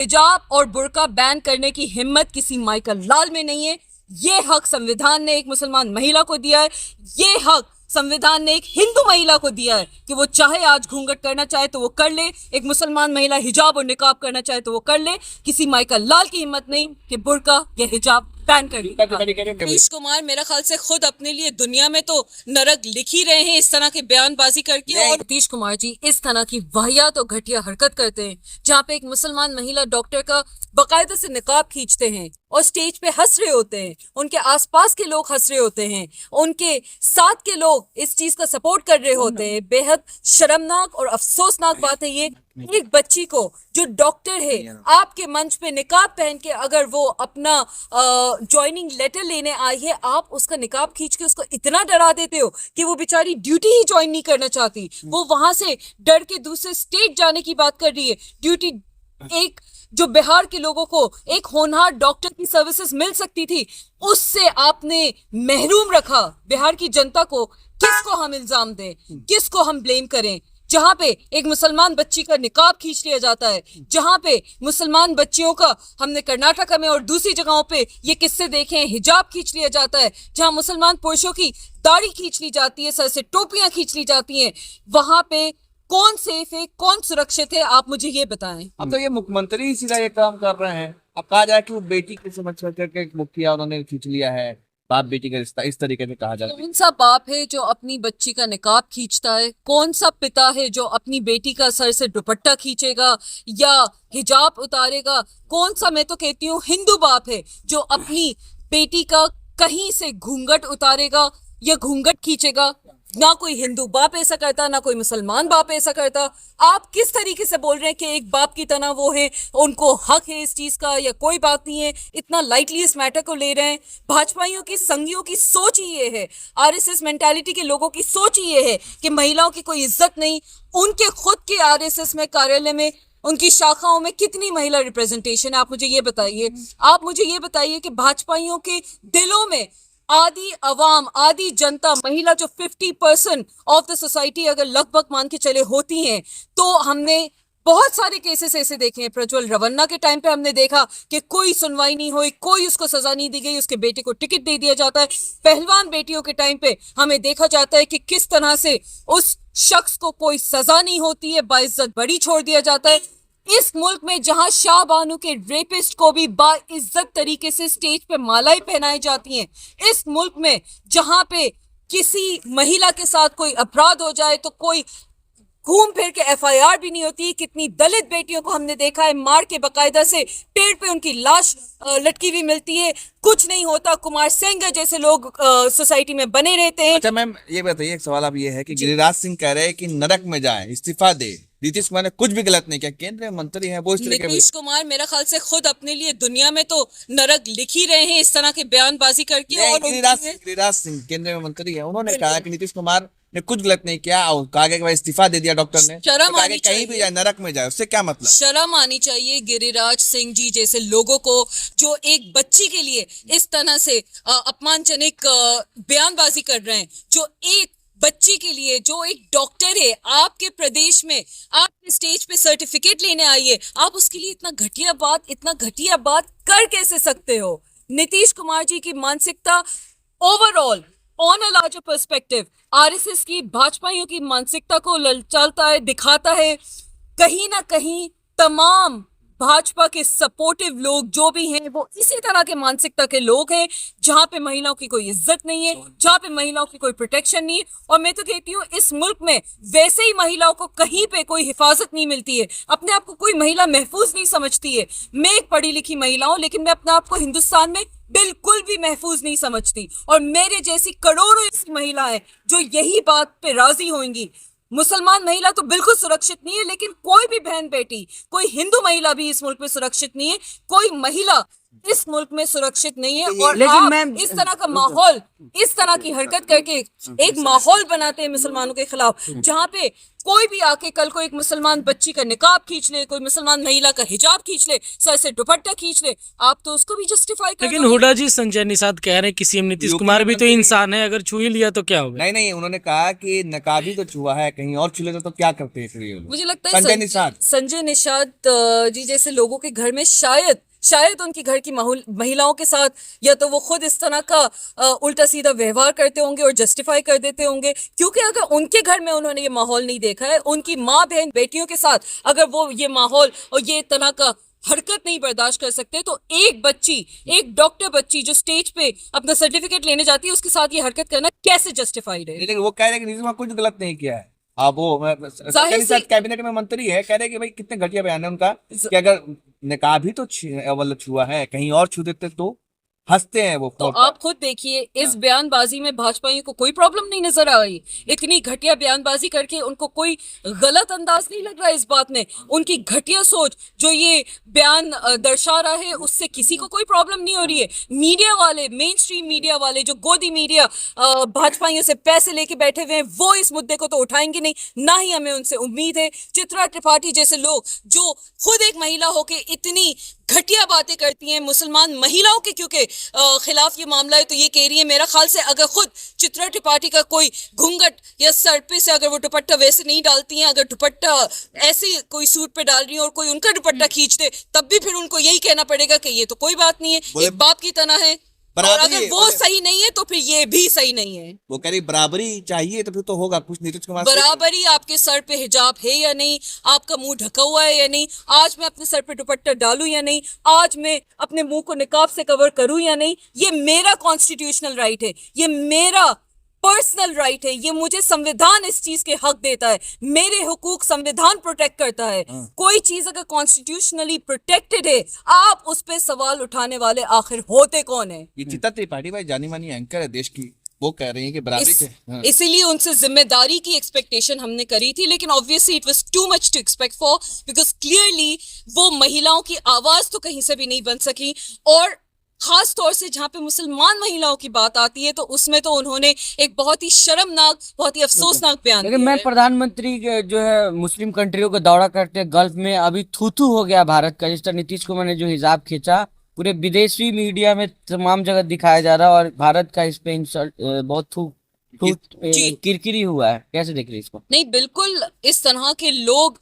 हिजाब और बुर्का बैन करने की हिम्मत किसी माइकल लाल में नहीं है। ये हक संविधान ने एक मुसलमान महिला को दिया है। ये हक संविधान ने एक हिंदू महिला को दिया है कि वो चाहे आज घूंघट करना चाहे तो वो कर ले, एक मुसलमान महिला हिजाब और निकाब करना चाहे तो वो कर ले। किसी माइकल लाल की हिम्मत नहीं कि बुर्का या हिजाब बैन कर ले। नीतीश कुमार मेरा ख्याल से खुद अपने लिए दुनिया में तो नरक लिख ही रहे हैं इस तरह की बयानबाजी करके। और नीतीश कुमार जी इस तरह की वाहियात और घटिया हरकत करते हैं जहाँ पे एक मुसलमान महिला डॉक्टर का बाकायदा से निकाब खींचते हैं और स्टेज पे हंस रहे होते हैं, उनके आसपास के लोग हंस रहे होते हैं, उनके साथ के लोग इस चीज का सपोर्ट कर रहे होते हैं। बेहद शर्मनाक और अफसोसनाक बात है ये। एक बच्ची को जो डॉक्टर है आपके मंच पे निकाब पहन के अगर वो अपना ज्वाइनिंग लेटर लेने आई है, आप उसका निकाब खींच के उसको इतना डरा देते हो कि वो बेचारी ड्यूटी ही ज्वाइन नहीं करना चाहती। वो वहां से डर के दूसरे स्टेट जाने की बात कर रही है। ड्यूटी एक जो बिहार के लोगों को एक होनहार डॉक्टर की सर्विसेज मिल सकती थी, उससे आपने महरूम रखा बिहार की जनता को। किसको हम इल्जाम दें, किसको हम ब्लेम करें? जहां पे एक मुसलमान बच्ची का निकाब खींच लिया जाता है, जहां पे मुसलमान बच्चियों का, हमने कर्नाटक में और दूसरी जगहों पे ये किस्से देखे हैं, हिजाब खींच लिया जाता है, जहां मुसलमान पुरुषों की दाढ़ी खींच ली जाती है, सर से टोपियां खींच ली जाती हैं, वहां पे कौन सेफ है, कौन सुरक्षित है, आप मुझे ये बताएं। अब तो ये मुख्यमंत्री सीधा ये काम कर रहे हैं। अब कहा जाए कि वो बेटी की समझ करके एक मुखिया उन्होंने खींच लिया है, बाप बेटी का रिश्ता इस तरीके से कहा जाए। कौन सा बाप है जो अपनी बच्ची का निकाब खींचता है? कौन सा पिता है जो अपनी बेटी का सर से दुपट्टा खींचेगा या हिजाब उतारेगा? कौन सा, मैं तो कहती हूँ हिंदू बाप है जो अपनी बेटी का कहीं से घूंघट उतारेगा या घूंघट खींचेगा? ना कोई हिंदू बाप ऐसा करता, ना कोई मुसलमान बाप ऐसा करता। आप किस तरीके से बोल रहे हैं कि एक बाप की तरह वो है, उनको हक है इस चीज का या कोई बात नहीं है? इतना लाइटली इस मैटर को ले रहे हैं। भाजपाइयों की, संघियों की सोच ही ये है, आरएसएस मेंटालिटी के लोगों की सोच ही ये है कि महिलाओं की कोई इज्जत नहीं। उनके खुद के आरएसएस में कार्यालय में, उनकी शाखाओं में कितनी महिला रिप्रेजेंटेशन है? आप मुझे ये बताइए। आप मुझे ये बताइए कि भाजपाइयों के दिलों में आधी अवाम, आधी जनता, महिला जो 50% ऑफ द सोसाइटी अगर लगभग मान के चले होती हैं, तो हमने बहुत सारे केसेस ऐसे देखे हैं। प्रज्वल रवन्ना के टाइम पे हमने देखा कि कोई सुनवाई नहीं हुई, कोई उसको सजा नहीं दी गई, उसके बेटे को टिकट दे दिया जाता है। पहलवान बेटियों के टाइम पे हमें देखा जाता है कि किस तरह से उस शख्स को कोई सजा नहीं होती है, बाइज्जत बरी छोड़ दिया जाता है। इस मुल्क में जहां शाह बानो के रेपिस्ट को भी बाइज्जत तरीके से स्टेज पे मालाएं पहनाई जाती हैं, इस मुल्क में जहां पे किसी महिला के साथ कोई अपराध हो जाए तो कोई घूम फिर के एफआईआर भी नहीं होती। कितनी दलित बेटियों को हमने देखा है मार के बकायदा से पेड़ पे उनकी लाश लटकी हुई मिलती है, कुछ नहीं होता। कुमार सेंगर जैसे लोग सोसाइटी में बने रहते हैं। अच्छा मैम, ये बताइए, एक सवाल अब ये है कि गिरिराज सिंह कह रहे हैं कि नरक में जाए, इस्तीफा दे। नीतीश कुमार ने कुछ भी गलत नहीं किया, केंद्रीय मंत्री हैं वो। इस तरह के नीतीश कुमार मेरा ख्याल से खुद अपने लिए दुनिया में तो नरक लिख ही रहे हैं इस तरह के बयानबाजी करके। और गिरिराज सिंह केंद्रीय मंत्री है, उन्होंने कहा कि नीतीश कुमार ने कुछ गलत नहीं किया और कहा कि भाई इस्तीफा दे दिया डॉक्टर ने। शर्म आनी कहीं भी जाए, नरक में जाए, उससे क्या मतलब? शर्म आनी चाहिए गिरिराज सिंह जी जैसे लोगों को जो एक बच्ची के लिए इस तरह से अपमानजनक बयानबाजी कर रहे हैं। जो एक बच्ची के लिए, जो एक डॉक्टर है आपके प्रदेश में, आप स्टेज पे सर्टिफिकेट लेने आई है, आप उसके लिए इतना घटिया बात कर कैसे सकते हो? नीतीश कुमार जी की मानसिकता overall on a larger perspective RSS की, भाजपाइयों की मानसिकता को ललचाता है, दिखाता है। कहीं ना कहीं तमाम भाजपा के सपोर्टिव लोग जो भी हैं वो इसी तरह के मानसिकता के लोग हैं, जहां पे महिलाओं की कोई इज्जत नहीं है, जहां पे महिलाओं की कोई प्रोटेक्शन नहीं है। और मैं तो कहती हूँ इस मुल्क में वैसे ही महिलाओं को कहीं पे कोई हिफाजत नहीं मिलती है, अपने आप को कोई महिला महफूज नहीं समझती है। मैं एक पढ़ी लिखी महिला हूँ, लेकिन मैं अपने आप को हिंदुस्तान में बिल्कुल भी महफूज नहीं समझती। और मेरे जैसी करोड़ों ऐसी महिलाएं जो यही बात पे राजी होंगी। मुसलमान महिला तो बिल्कुल सुरक्षित नहीं है, लेकिन कोई भी बहन बेटी, कोई हिंदू महिला भी इस मुल्क में सुरक्षित नहीं है। कोई महिला इस मुल्क में सुरक्षित नहीं है। लेकिन और लेकिन आप मैम- इस तरह का माहौल, इस तरह की हरकत करके एक माहौल बनाते हैं मुसलमानों के खिलाफ, जहाँ पे कोई भी आके कल को एक मुसलमान बच्ची का निकाब खींच ले, कोई मुसलमान महिला का हिजाब खींच ले, सर से दुपट्टा खींच ले, आप तो उसको भी जस्टिफाई कर लेकिन दोगे। हुडा जी संजय निषाद कह रहे हैं कि सीएम नीतीश कुमार भी तो इंसान है, अगर छू ही लिया तो क्या होगा? नहीं नहीं, उन्होंने कहा कि नकाबी तो छुआ है, कहीं और छू लेते तो क्या करते हैं फिर ये लोग? मुझे लगता है संजय निषाद संजय निषाद जी जैसे लोगों के घर में शायद उनके घर की महिलाओं के साथ या तो वो खुद इस तरह का उल्टा सीधा व्यवहार करते होंगे और जस्टिफाई कर देते होंगे, क्योंकि अगर उनके घर में उन्होंने ये माहौल नहीं देखा है, उनकी माँ बहन बेटियों के साथ अगर वो ये माहौल और ये तरह का हरकत नहीं बर्दाश्त कर सकते, तो एक बच्ची, एक डॉक्टर बच्ची जो स्टेज पे अपना सर्टिफिकेट लेने जाती है, उसके साथ ये हरकत करना कैसे जस्टिफाइड है? लेकिन वो कह रहे हैं कि नीतीश कुमार कुछ गलत नहीं किया है। आप वो संजय निषाद कैबिनेट में मंत्री है, कह रहे हैं कि भाई कितने घटिया बयान है उनका कि अगर निकाब ही तो मतलब छुआ है, कहीं और छू देते तो हंसते हैं वो। तो आप खुद देखिए इस बयानबाजी में भाजपाइयों को कोई प्रॉब्लम नहीं नजर आ रही। इतनी घटिया बयानबाजी करके उनको कोई गलत अंदाज नहीं लग रहा है इस बात में। उनकी घटिया सोच जो ये बयान दर्शा रहा है, उससे किसी को कोई प्रॉब्लम नहीं हो रही है। मीडिया वाले, मेन स्ट्रीम मीडिया वाले, जो गोदी मीडिया भाजपाइयों से पैसे लेके बैठे हुए हैं, वो इस मुद्दे को तो उठाएंगे नहीं, ना ही हमें उनसे उम्मीद है। चित्रा त्रिपाठी जैसे लोग जो खुद एक महिला होके इतनी घटिया बातें करती हैं मुसलमान महिलाओं के क्योंकि खिलाफ ये मामला है, तो ये कह रही है, मेरा ख्याल से अगर खुद चित्रा त्रिपाठी का कोई घूंघट या सर पे से अगर वो दुपट्टा वैसे नहीं डालती हैं, अगर दुपट्टा ऐसे कोई सूट पे डाल रही है और कोई उनका दुपट्टा खींच दे, तब भी फिर उनको यही कहना पड़ेगा कि ये तो कोई बात नहीं है, एक बाप की तरह है। और अगर वो सही नहीं है तो फिर ये भी सही नहीं है। वो कह रही बराबरी चाहिए तो फिर तो होगा कुछ नीतीश कुमार से। बराबरी, आपके सर पे हिजाब है या नहीं, आपका मुंह ढका हुआ है या नहीं, आज मैं अपने सर पे दुपट्टा डालूं या नहीं, आज मैं अपने मुंह को निकाब से कवर करूं या नहीं, ये मेरा कॉन्स्टिट्यूशनल राइट है, ये मेरा पर्सनल राइट है, ये मुझे संविधान इस चीज के हक देता है, मेरे हुकूक संविधान प्रोटेक्ट करता है। कोई चीज अगर कॉन्स्टिट्यूशनली प्रोटेक्टेड है, आप उस पे सवाल उठाने वाले आखिर होते कौन है? ये चित्रा त्रिपाठी भाई जानी मानी एंकर है देश की, वो कह रही है कि बराबरी से इसीलिए उनसे जिम्मेदारी की एक्सपेक्टेशन हमने करी थी, लेकिन obviously it was too much to expect for, because clearly वो महिलाओं की आवाज तो कहीं से भी नहीं बन सकी। और खास तौर से जहाँ पे मुसलमान महिलाओं की बात आती है, तो उसमें तो उन्होंने एक बहुत ही शर्मनाक, बहुत ही अफसोसनाक बयान लेकिन दिया मैं है। प्रधानमंत्री जो है मुस्लिम कंट्रियों का दौरा करते हैं गल्फ में, अभी थू हो गया भारत का। जिस तरह नीतीश कुमार ने जो हिजाब खींचा, पूरे विदेशी मीडिया में तमाम जगह दिखाया जा रहा है, और भारत का इस पे इंसल्ट बहुत किरकिरी हुआ है। कैसे देख रहे हैं इसको? नहीं, बिल्कुल इस तरह के लोग,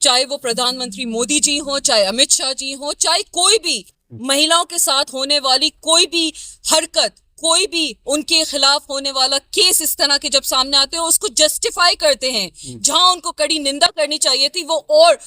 चाहे वो प्रधानमंत्री मोदी जी हो, चाहे अमित शाह जी हो, चाहे कोई भी महिलाओं के साथ होने वाली कोई भी हरकत, कोई भी उनके खिलाफ होने वाला केस इस तरह के जब सामने आते हैं, उसको जस्टिफाई करते हैं। जहां उनको कड़ी निंदा करनी चाहिए थी, वो और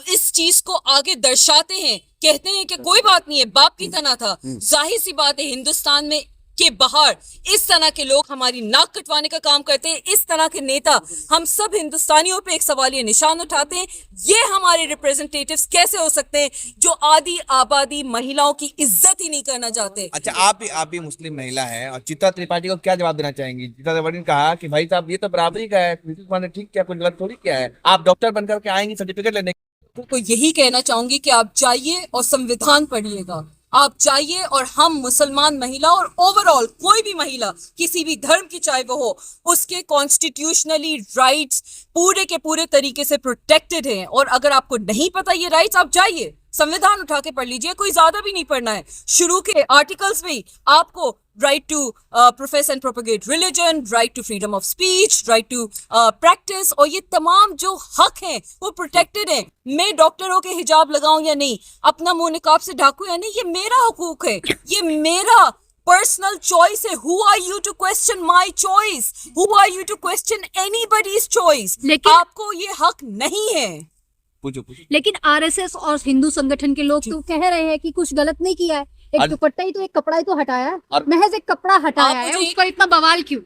इस चीज को आगे दर्शाते हैं, कहते हैं कि कोई बात नहीं है, बाप की तरह था। जाहिर सी बात है, हिंदुस्तान में के बाहर इस तरह के लोग हमारी नाक कटवाने का काम करते हैं, इस तरह के नेता हम सब हिंदुस्तानियों पे एक सवालिया निशान उठाते हैं। ये हमारे रिप्रेजेंटेटिव्स कैसे हो सकते हैं जो आधी आबादी महिलाओं की इज्जत ही नहीं करना चाहते? अच्छा, आप भी मुस्लिम महिला है, और चित्रा त्रिपाठी को क्या जवाब देना चाहेंगी? चित्रा त्रिपाठी ने कहा कि भाई साहब ये तो बराबरी का है, नीतीश कुमार ने ठीक किया, कोई गलत थोड़ी किया है। आप डॉक्टर बनकर के आएंगी सर्टिफिकेट लेने। तो यही कहना चाहूंगी कि आप जाइए और संविधान पढ़िएगा। आप जाइए और हम मुसलमान महिला और ओवरऑल कोई भी महिला किसी भी धर्म की चाहे वो हो, उसके कॉन्स्टिट्यूशनली राइट्स पूरे के पूरे तरीके से प्रोटेक्टेड हैं। और अगर आपको नहीं पता ये राइट्स, आप जाइए संविधान उठा के पढ़ लीजिए, कोई ज्यादा भी नहीं पढ़ना है। शुरू के आर्टिकल्स में आपको right to profess and propagate religion, right to freedom of speech, right to practice, और ये तमाम जो हक हैं वो प्रोटेक्टेड हैं। मैं डॉक्टर होके हिजाब लगाऊं या नहीं, अपना मुंह निकाब से ढाकूं या नहीं, ये मेरा हुकूक है, ये मेरा पर्सनल चॉइस है। Who are you to question my choice? Who are you to question anybody's choice? आपको ये हक नहीं है। पूछो। लेकिन आरएसएस और हिंदू संगठन के लोग तो कह रहे हैं कि कुछ गलत नहीं किया है, एक दुपट्टा ही तो, एक कपड़ा ही तो हटाया है, महज एक कपड़ा हटाया है, उस पर इतना बवाल क्यों?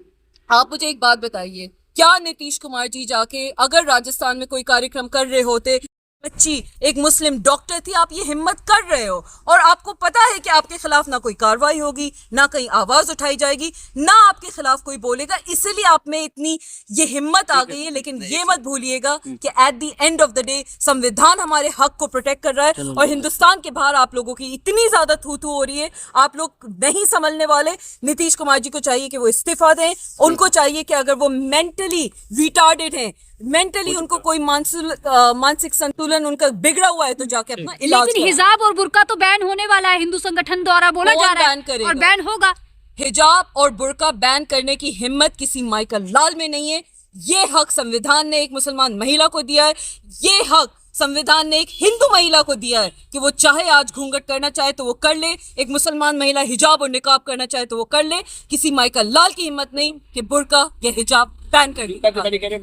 आप मुझे एक बात बताइए, क्या नीतीश कुमार जी जाके अगर राजस्थान में कोई कार्यक्रम कर रहे होते बच्ची एक मुस्लिम डॉक्टर थी, आप ये हिम्मत कर रहे हो और आपको पता है कि आपके खिलाफ ना कोई कार्रवाई होगी, ना कहीं आवाज उठाई जाएगी, ना आपके खिलाफ कोई बोलेगा, इसीलिए आप में इतनी ये हिम्मत आ गई है। लेकिन ये मत भूलिएगा कि at the end of the day संविधान हमारे हक को प्रोटेक्ट कर रहा है और हिंदुस्तान के बाहर आप लोगों की इतनी ज्यादा थू-थू हो रही है, आप लोग नहीं संभलने वाले। नीतीश कुमार जी को चाहिए कि वो इस्तीफा दें, उनको चाहिए कि अगर वो मेंटली रिटार्डेड हैं, मेंटली उनको कोई मानसिक संतुलन उनका बिगड़ा हुआ है, तो जाके अपना इलाज लेकिन कराएं। हिजाब और बुर्का तो बैन होने वाला है, हिंदू संगठन द्वारा बोला कौन जा रहा बैन है करेगा? और बैन होगा। हिजाब और बुर्का बैन करने की हिम्मत किसी माइकल लाल में नहीं है। ये हक संविधान ने एक मुसलमान महिला को दिया है, ये हक संविधान ने एक हिंदू महिला को दिया है कि वो चाहे आज घूंघट करना चाहे तो वो कर ले, एक मुसलमान महिला हिजाब और निकाब करना चाहे तो वो कर ले। किसी माइकल लाल की हिम्मत नहीं कि बुर्का या हिजाब बैन कर ले।